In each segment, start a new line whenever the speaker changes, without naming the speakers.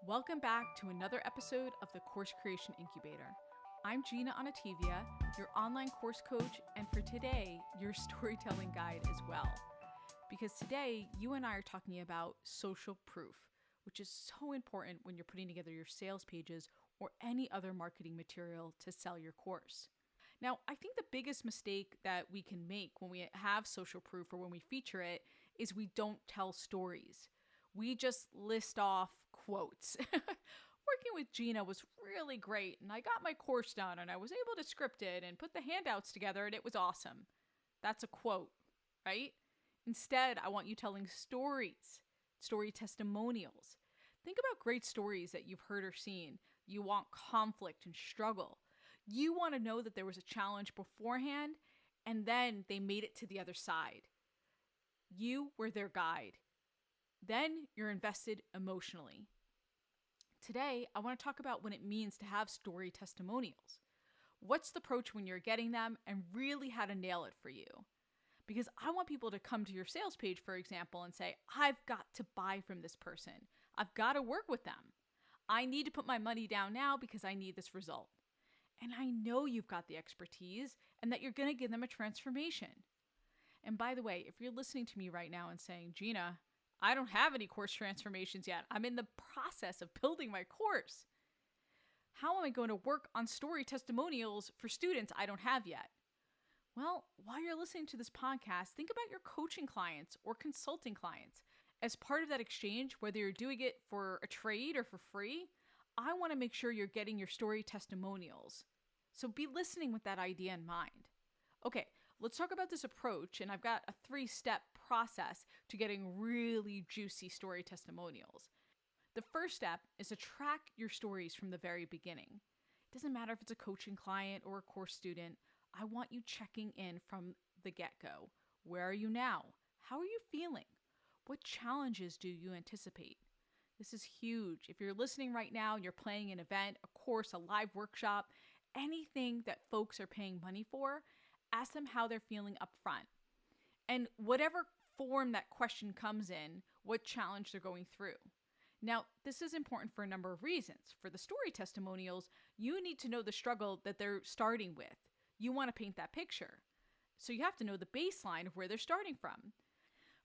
Welcome back to another episode of the Course Creation Incubator. I'm Gina Anativia, your online course coach, and for today, your storytelling guide as well. Because today, you and I are talking about social proof, which is so important when you're putting together your sales pages or any other marketing material to sell your course. Now, I think the biggest mistake that we can make when we have social proof or when we feature it is we don't tell stories. We just list off quotes. Working with Gina was really great, and I got my course done, and I was able to script it and put the handouts together, and it was awesome. That's a quote, right? Instead, I want you telling stories, story testimonials. Think about great stories that you've heard or seen. You want conflict and struggle. You want to know that there was a challenge beforehand, and then they made it to the other side. You were their guide. Then you're invested emotionally. Today, I want to talk about what it means to have story testimonials. What's the approach when you're getting them and really how to nail it for you? Because I want people to come to your sales page, for example, and say, I've got to buy from this person. I've got to work with them. I need to put my money down now because I need this result. And I know you've got the expertise and that you're going to give them a transformation. And by the way, if you're listening to me right now and saying, Gina, I don't have any course transformations yet. I'm in the process of building my course. How am I going to work on story testimonials for students I don't have yet? Well, while you're listening to this podcast, think about your coaching clients or consulting clients. As part of that exchange, whether you're doing it for a trade or for free, I want to make sure you're getting your story testimonials. So be listening with that idea in mind. Okay, let's talk about this approach, and I've got a 3-step process to getting really juicy story testimonials. The first step is to track your stories from the very beginning. It doesn't matter if it's a coaching client or a course student. I want you checking in from the get-go. Where are you now? How are you feeling? What challenges do you anticipate? This is huge. If you're listening right now and you're planning an event, a course, a live workshop, anything that folks are paying money for, ask them how they're feeling up front. And whatever form that question comes in, what challenge they're going through. Now, this is important for a number of reasons. For the story testimonials, you need to know the struggle that they're starting with. You want to paint that picture. So you have to know the baseline of where they're starting from.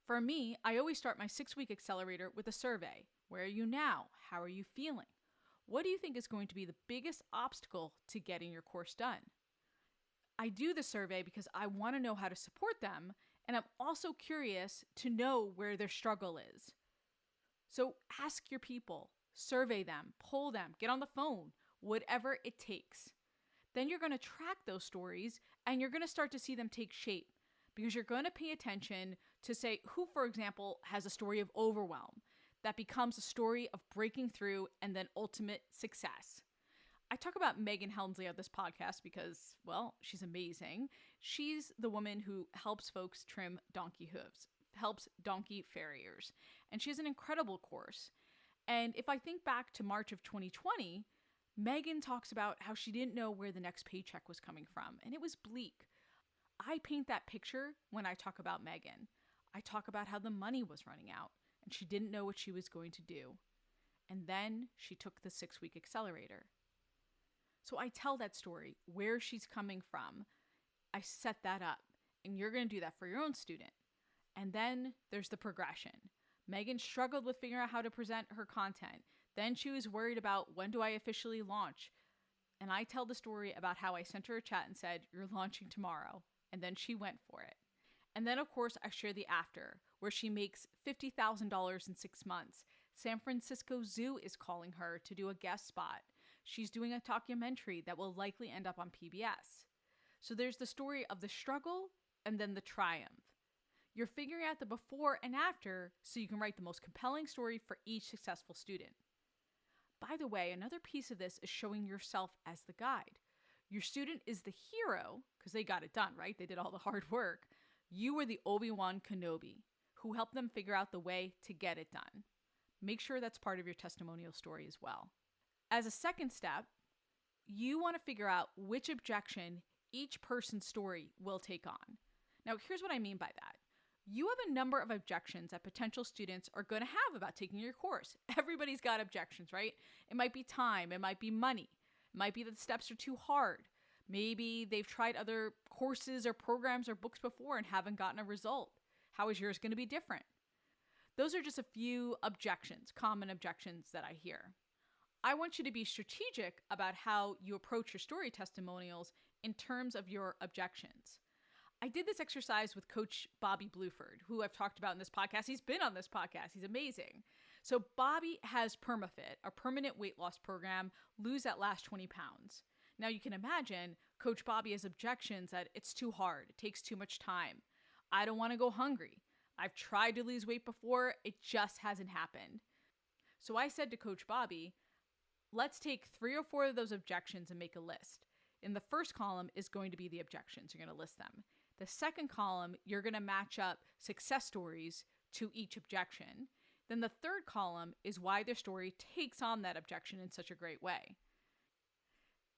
For me, I always start my 6-week accelerator with a survey. Where are you now? How are you feeling? What do you think is going to be the biggest obstacle to getting your course done? I do the survey because I want to know how to support them, and I'm also curious to know where their struggle is. So ask your people, survey them, poll them, get on the phone, whatever it takes. Then you're going to track those stories, and you're going to start to see them take shape because you're going to pay attention to say who, for example, has a story of overwhelm that becomes a story of breaking through and then ultimate success. I talk about Megan Helmsley on this podcast because, well, she's amazing. She's the woman who helps folks trim donkey hooves, helps donkey farriers. And she has an incredible course. And if I think back to March of 2020, Megan talks about how she didn't know where the next paycheck was coming from. And it was bleak. I paint that picture when I talk about Megan. I talk about how the money was running out and she didn't know what she was going to do. And then she took the 6-week accelerator. So I tell that story, where she's coming from. I set that up, and you're going to do that for your own student. And then there's the progression. Megan struggled with figuring out how to present her content. Then she was worried about, when do I officially launch? And I tell the story about how I sent her a chat and said, you're launching tomorrow. And then she went for it. And then, of course, I share the after, where she makes $50,000 in 6 months. San Francisco Zoo is calling her to do a guest spot. She's doing a documentary that will likely end up on PBS. So there's the story of the struggle and then the triumph. You're figuring out the before and after so you can write the most compelling story for each successful student. By the way, another piece of this is showing yourself as the guide. Your student is the hero because they got it done, right? They did all the hard work. You were the Obi-Wan Kenobi who helped them figure out the way to get it done. Make sure that's part of your testimonial story as well. As a second step, you want to figure out which objection each person's story will take on. Now, here's what I mean by that. You have a number of objections that potential students are going to have about taking your course. Everybody's got objections, right? It might be time, it might be money, it might be that the steps are too hard. Maybe they've tried other courses or programs or books before and haven't gotten a result. How is yours going to be different? Those are just a few objections, common objections that I hear. I want you to be strategic about how you approach your story testimonials in terms of your objections. I did this exercise with Coach Bobby Bluford, who I've talked about in this podcast. He's been on this podcast. He's amazing. So Bobby has PermaFit, a permanent weight loss program, lose that last 20 pounds. Now you can imagine Coach Bobby has objections that it's too hard. It takes too much time. I don't want to go hungry. I've tried to lose weight before. It just hasn't happened. So I said to Coach Bobby, let's take 3 or 4 of those objections and make a list. In the first column is going to be the objections. You're going to list them. The second column, you're going to match up success stories to each objection. Then the third column is why their story takes on that objection in such a great way.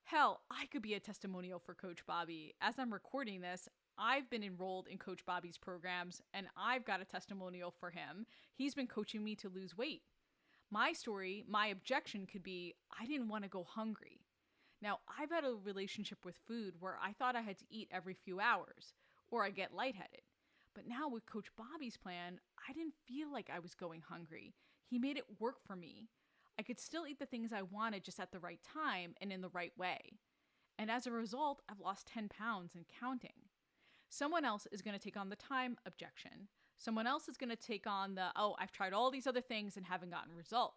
Hell, I could be a testimonial for Coach Bobby. As I'm recording this, I've been enrolled in Coach Bobby's programs, and I've got a testimonial for him. He's been coaching me to lose weight. My story, my objection could be, I didn't want to go hungry. Now, I've had a relationship with food where I thought I had to eat every few hours, or I get lightheaded. But now with Coach Bobby's plan, I didn't feel like I was going hungry. He made it work for me. I could still eat the things I wanted just at the right time and in the right way. And as a result, I've lost 10 pounds and counting. Someone else is going to take on the time objection. Someone else is going to take on the, I've tried all these other things and haven't gotten a result.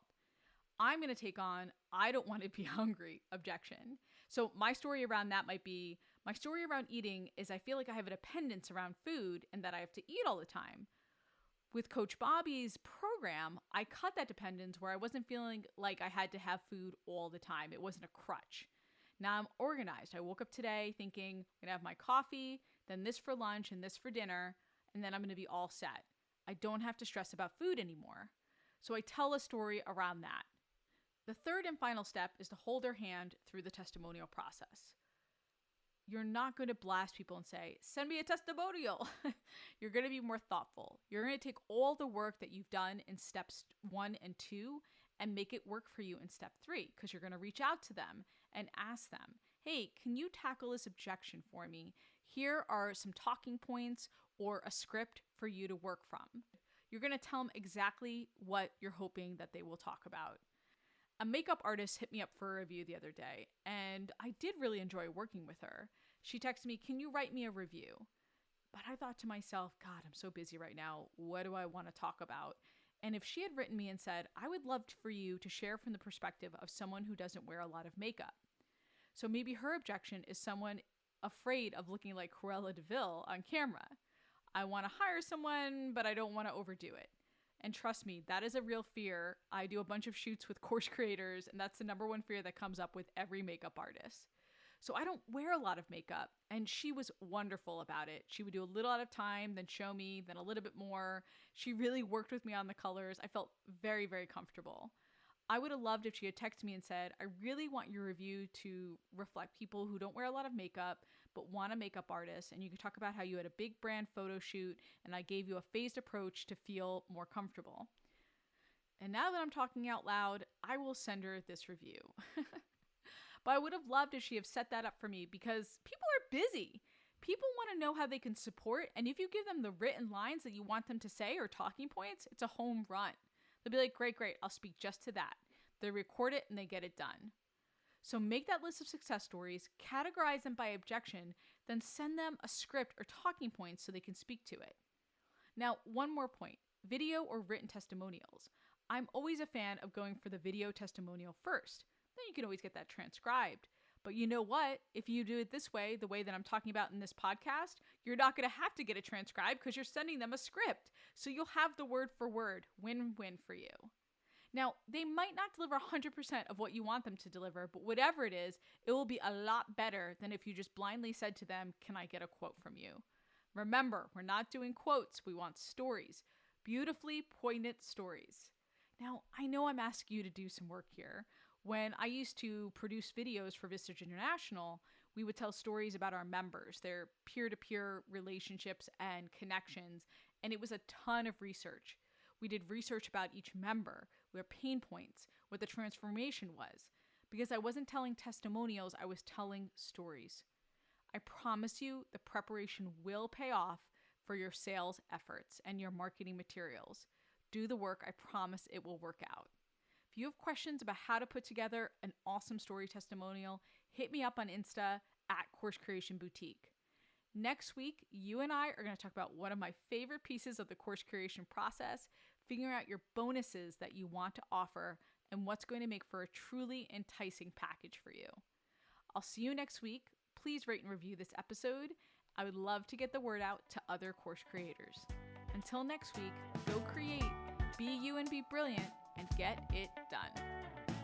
I'm going to take on, I don't want to be hungry objection. So my story around that might be, my story around eating is I feel like I have a dependence around food and that I have to eat all the time. With Coach Bobby's program, I cut that dependence where I wasn't feeling like I had to have food all the time. It wasn't a crutch. Now I'm organized. I woke up today thinking I'm going to have my coffee, then this for lunch and this for dinner, and then I'm going to be all set. I don't have to stress about food anymore. So I tell a story around that. The third and final step is to hold their hand through the testimonial process. You're not going to blast people and say, send me a testimonial. You're going to be more thoughtful. You're going to take all the work that you've done in steps 1 and 2 and make it work for you in step 3, because you're going to reach out to them and ask them, hey, can you tackle this objection for me? Here are some talking points or a script for you to work from. You're going to tell them exactly what you're hoping that they will talk about. A makeup artist hit me up for a review the other day, and I did really enjoy working with her. She texted me, can you write me a review? But I thought to myself, God, I'm so busy right now. What do I want to talk about? And if she had written me and said, I would love for you to share from the perspective of someone who doesn't wear a lot of makeup. So maybe her objection is someone afraid of looking like Cruella de Vil on camera. I want to hire someone, but I don't want to overdo it. And trust me, that is a real fear. I do a bunch of shoots with course creators, and that's the number one fear that comes up with every makeup artist. So I don't wear a lot of makeup, and she was wonderful about it. She would do a little at a time, then show me, then a little bit more. She really worked with me on the colors. I felt very, very comfortable. I would have loved if she had texted me and said, I really want your review to reflect people who don't wear a lot of makeup, but want a makeup artist. And you could talk about how you had a big brand photo shoot, and I gave you a phased approach to feel more comfortable. And now that I'm talking out loud, I will send her this review. But I would have loved if she had set that up for me, because people are busy. People want to know how they can support. And if you give them the written lines that you want them to say or talking points, it's a home run. They'll be like, great, I'll speak just to that. They record it and they get it done. So make that list of success stories, categorize them by objection, then send them a script or talking points so they can speak to it. Now, one more point, video or written testimonials. I'm always a fan of going for the video testimonial first. Then you can always get that transcribed. But you know what? If you do it this way, the way that I'm talking about in this podcast, you're not going to have to get it transcribed because you're sending them a script. So you'll have the word for word. Win-win for you. Now, they might not deliver 100% of what you want them to deliver, but whatever it is, it will be a lot better than if you just blindly said to them, can I get a quote from you? Remember, we're not doing quotes. We want stories. Beautifully poignant stories. Now, I know I'm asking you to do some work here. When I used to produce videos for Vistage International, we would tell stories about our members, their peer-to-peer relationships and connections, And it was a ton of research. We did research about each member, their pain points, what the transformation was. Because I wasn't telling testimonials, I was telling stories. I promise you the preparation will pay off for your sales efforts and your marketing materials. Do the work. I promise it will work out. If you have questions about how to put together an awesome story testimonial, hit me up on Insta at Course Creation Boutique. Next week, you and I are going to talk about one of my favorite pieces of the course creation process, figuring out your bonuses that you want to offer and what's going to make for a truly enticing package for you. I'll see you next week. Please rate and review this episode. I would love to get the word out to other course creators. Until next week, go create, be you and be brilliant, and get it done.